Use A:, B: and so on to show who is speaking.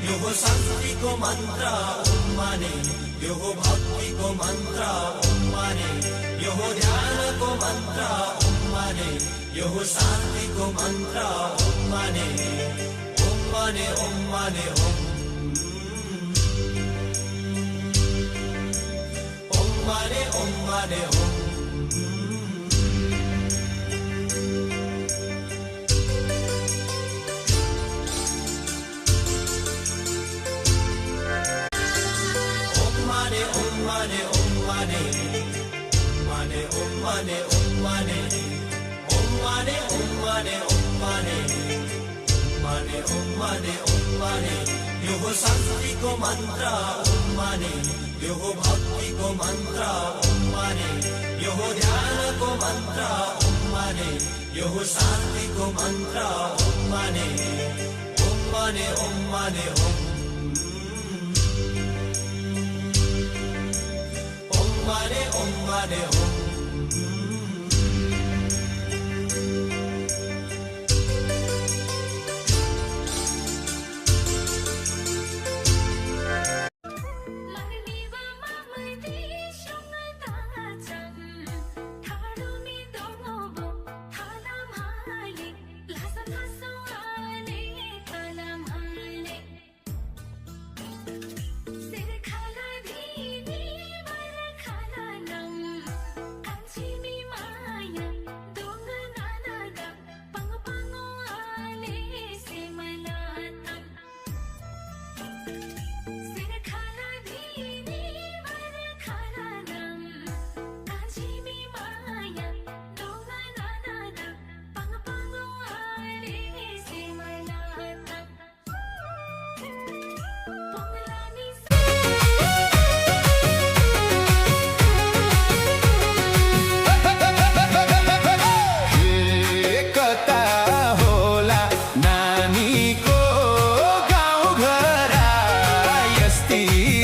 A: यो हो शान्ति को मन्त्र ओम माने, यो हो भक्ति को मन्त्र ओम माने, यो हो ध्यान को मन्त्र ओम माने, यो हो शान्ति को मन्त्र ओम माने, ओम माने ओम माने ओम, ओम माने ओम माने ओम। यो हो शान्ति को मन्त्र ओम माने, यो हो भक्ति को मन्त्र ओम माने, यो हो ध्यान को मन्त्र ओम माने, यो हो शान्ति को मन्त्र ओम माने, ओम माने ओम माने ओम, ओम माने ओम माने ओम।
B: नानी को गाउँ घर यस्ती